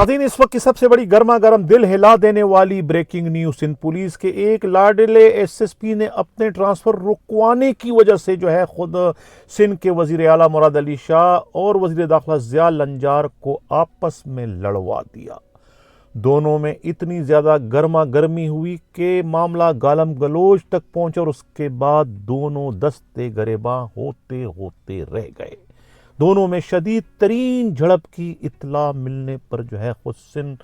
नाज़रीन, इस वक्त की सबसे बड़ी गर्मा गर्म दिल हिला देने वाली ब्रेकिंग न्यूज। सिंध पुलिस के एक लाडले एसएसपी ने अपने ट्रांसफर रुकवाने की वजह से जो है खुद सिंध के वजीर आला मुराद अली शाह और वजीर दाखिला ज़िया लंजार को आपस में लड़वा दिया। दोनों में इतनी ज्यादा गर्मा गर्मी हुई कि मामला गालम गलोच तक पहुंचा और उसके बाद दोनों दस्ते गरेबां होते होते रह गए। दोनों में शदीद तरीन झड़प की इत्तला मिलने पर जो है खुद सिंध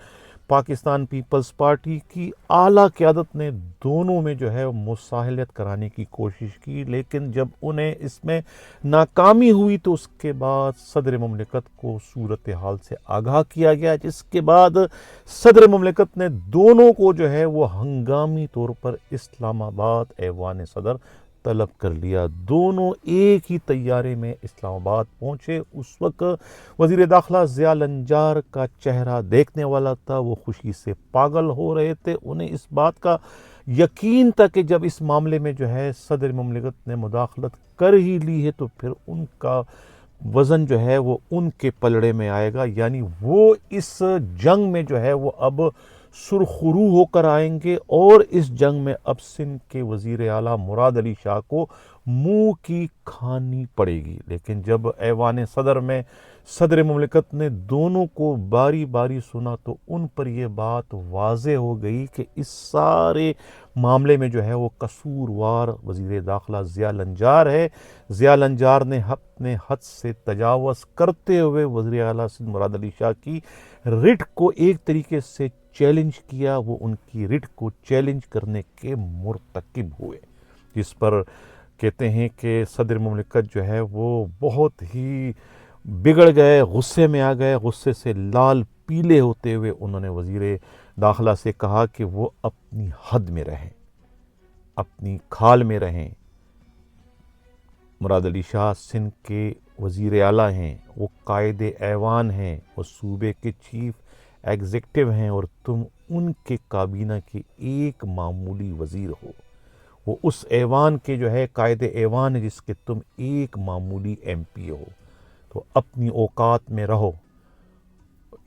पाकिस्तान पीपल्स पार्टी की आला क़यादत ने दोनों में जो है मुसाहलत कराने की कोशिश की, लेकिन जब उन्हें इसमें नाकामी हुई तो उसके बाद सदर मुमलिकत को सूरत हाल से आगाह किया गया, जिसके बाद सदर मुमलिकत ने दोनों को जो है वो हंगामी तौर पर इस्लामाबाद ऐवान सदर तलब कर लिया। दोनों एक ही तैयारे में इस्लामाबाद पहुंचे। उस वक्त वजीर दाखिला ज़िया लंजार का चेहरा देखने वाला था, वो खुशी से पागल हो रहे थे। उन्हें इस बात का यकीन था कि जब इस मामले में जो है सदर मुमलिकत ने मुदाखलत कर ही ली है तो फिर उनका वज़न जो है वो उनके पलड़े में आएगा, यानी वो इस जंग में जो है वो अब सुरखरू होकर आएंगे और इस जंग में अब सिंध के वजीर आला मुराद अली शाह को मुंह की खानी पड़ेगी। लेकिन जब ऐवान सदर में सदर मुमलिकत ने दोनों को बारी बारी सुना तो उन पर यह बात वाज़े हो गई कि इस सारे मामले में जो है वो कसूरवार वजीर दाखिला ज़िया लंजार है। ज़िया लंजार ने अपने हद से तजावज़ करते हुए वज़ीर आला सिंध मुराद अली शाह की रिट को एक तरीके से चैलेंज किया। वो उनकी रिट को चैलेंज करने के मुर्तकिब हुए, जिस पर कहते हैं कि सदर मुमलिकत जो है वो बहुत ही बिगड़ गए, गुस्से में आ गए। गुस्से से लाल पीले होते हुए उन्होंने वजीर दाखिला से कहा कि वो अपनी हद में रहें, अपनी खाल में रहें। मुराद अली शाह सिंध के वजीर आला हैं, वो कायदे ऐवान हैं, वो सूबे के चीफ एग्जीक्यूटिव हैं और तुम उनके काबीना के एक मामूली वजीर हो। वो उस ऐवान के जो है कायदे ऐवान है जिसके तुम एक मामूली एमपी हो, तो अपनी औकात में रहो।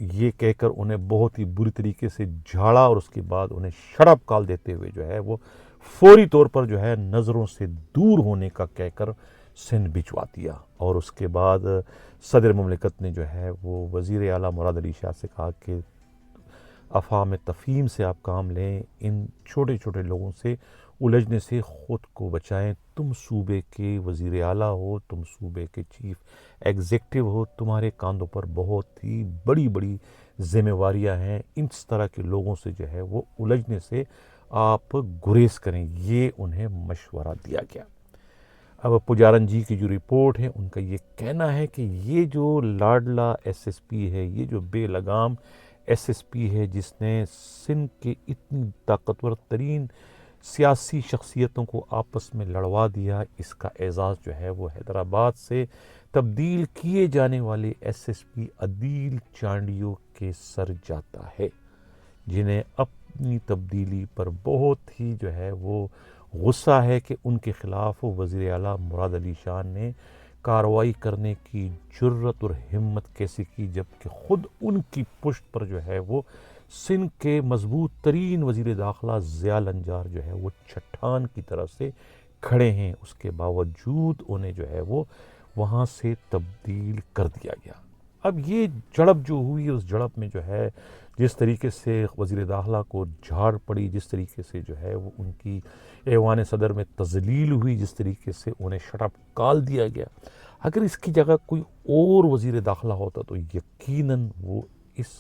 ये कहकर उन्हें बहुत ही बुरी तरीके से झाड़ा और उसके बाद उन्हें शराब काल देते हुए जो है वो फौरी तौर पर जो है नज़रों से दूर होने का कहकर सिंध भिजवा दिया। और उसके बाद सदर मुमलिकत ने जो है वो वज़ीर आला मुराद अली शाह से कहा कि अफ़ाम तफ़हीम से आप काम लें, इन छोटे छोटे लोगों से उलझने से ख़ुद को बचाएं। तुम सूबे के वज़ीर आला हो, तुम सूबे के चीफ एग्जीक्यूटिव हो, तुम्हारे कांधों पर बहुत ही बड़ी बड़ी ज़िम्मेवारियां हैं। इस तरह के लोगों से जो है वो उलझने से आप गुरेज करें, ये उन्हें मशवरा दिया गया। अब पुजारन जी की जो रिपोर्ट है उनका ये कहना है कि ये जो लाडला एसएसपी है, ये जो बेलगाम एसएसपी है जिसने सिंध के इतनी ताकतवर तरीन सियासी शख्सियतों को आपस में लड़वा दिया, इसका एजाज़ जो है वो हैदराबाद से तब्दील किए जाने वाले एसएसपी अदील चांडियो के सर जाता है, जिन्हें अपनी तब्दीली पर बहुत ही जो है वो गुस्सा है कि उनके ख़िलाफ़ वज़ीर आला मुराद अली शाह ने कार्रवाई करने की जुर्रत और हिम्मत कैसे की, जबकि ख़ुद उनकी पुश्त पर जो है वो सिंध के मजबूत तरीन वज़ीर दाखिला ज़िया लंजार जो है वो चट्टान की तरह से खड़े हैं। उसके बावजूद उन्हें जो है वो वहाँ से तब्दील कर दिया गया। अब ये झड़प जो हुई, उस झड़प में जो है जिस तरीके से वज़ीर दाखिला को झाड़ पड़ी, जिस तरीके से जो है वो उनकी ऐवान सदर में तज़लील हुई, जिस तरीके से उन्हें शटअप काल दिया गया, अगर इसकी जगह कोई और वज़ीर दाखिला होता तो यकीनन वो इस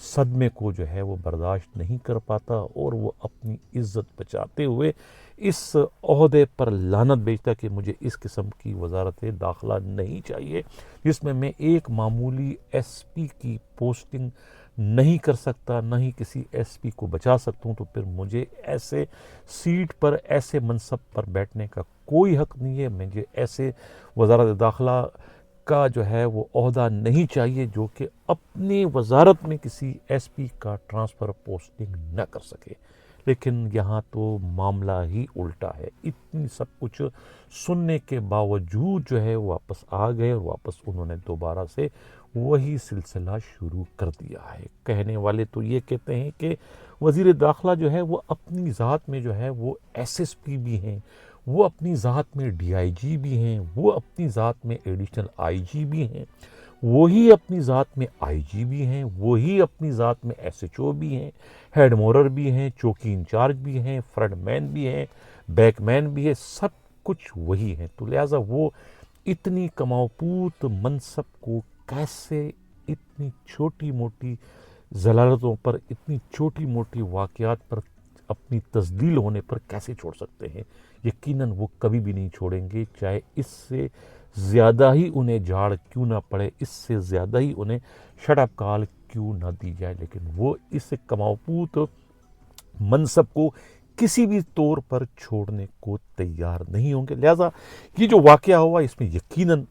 सदमे को जो है वो बर्दाश्त नहीं कर पाता और वो अपनी इज़्ज़त बचाते हुए इस ओहदे पर लानत भेजता कि मुझे इस किस्म की वजारत दाखिला नहीं चाहिए जिसमें मैं एक मामूली एसपी की पोस्टिंग नहीं कर सकता, न ही किसी एसपी को बचा सकता हूँ। तो फिर मुझे ऐसे सीट पर, ऐसे मनसब पर बैठने का कोई हक़ नहीं है। मुझे ऐसे वजारत दाखिला का जो है वो ओहदा नहीं चाहिए जो कि अपनी वजारत में किसी एसपी का ट्रांसफ़र पोस्टिंग न कर सके। लेकिन यहाँ तो मामला ही उल्टा है। इतनी सब कुछ सुनने के बावजूद जो है वापस आ गए और वापस उन्होंने दोबारा से وہی سلسلہ شروع کر دیا ہے۔ کہنے والے تو یہ کہتے ہیں کہ وزیر داخلہ جو ہے وہ اپنی ذات میں جو ہے وہ ایس ایس پی بھی ہیں، وہ اپنی ذات میں ڈی آئی جی بھی ہیں، وہ اپنی ذات میں ایڈیشنل آئی جی بھی ہیں، وہی اپنی ذات میں آئی جی بھی ہیں، وہی اپنی ذات میں ایس ایچ او بھی ہیں، ہیڈ مورر بھی ہیں، چوکی انچارج بھی ہیں، فرنٹ مین بھی ہیں، بیک مین بھی ہے، سب کچھ وہی ہیں۔ تو لہٰذا وہ اتنی کماؤ پوت منصب کو کیسے اتنی چھوٹی موٹی ضلالتوں پر، اتنی چھوٹی موٹی واقعات پر، اپنی تزلیل ہونے پر کیسے چھوڑ سکتے ہیں؟ یقیناً وہ کبھی بھی نہیں چھوڑیں گے، چاہے اس سے زیادہ ہی انہیں جھاڑ کیوں نہ پڑے، اس سے زیادہ ہی انہیں شٹ اپ کال کیوں نہ دی جائے، لیکن وہ اس کماؤ پوت منصب کو کسی بھی طور پر چھوڑنے کو تیار نہیں ہوں گے۔ لہٰذا یہ جو واقعہ ہوا اس میں یقیناً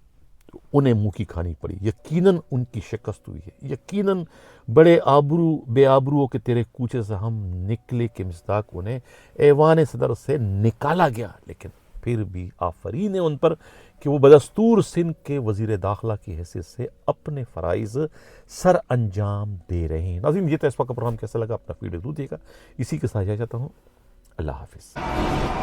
انہیں منہ کی کھانی پڑی، یقیناً ان کی شکست ہوئی ہے، یقیناً بڑے بے آبروؤں کے تیرے کوچے سے ہم نکلے کے مصداق انہیں ایوان صدر سے نکالا گیا، لیکن پھر بھی آفرین ہے ان پر کہ وہ بدستور سندھ کے وزیر داخلہ کی حیثیت سے اپنے فرائض سر انجام دے رہے ہیں۔ ناظرین، یہ تو اس وقت کا پروگرام کیسا لگا؟ اپنا فیڈ ضرور دے گا۔ اسی کے ساتھ جاتا ہوں، اللہ حافظ۔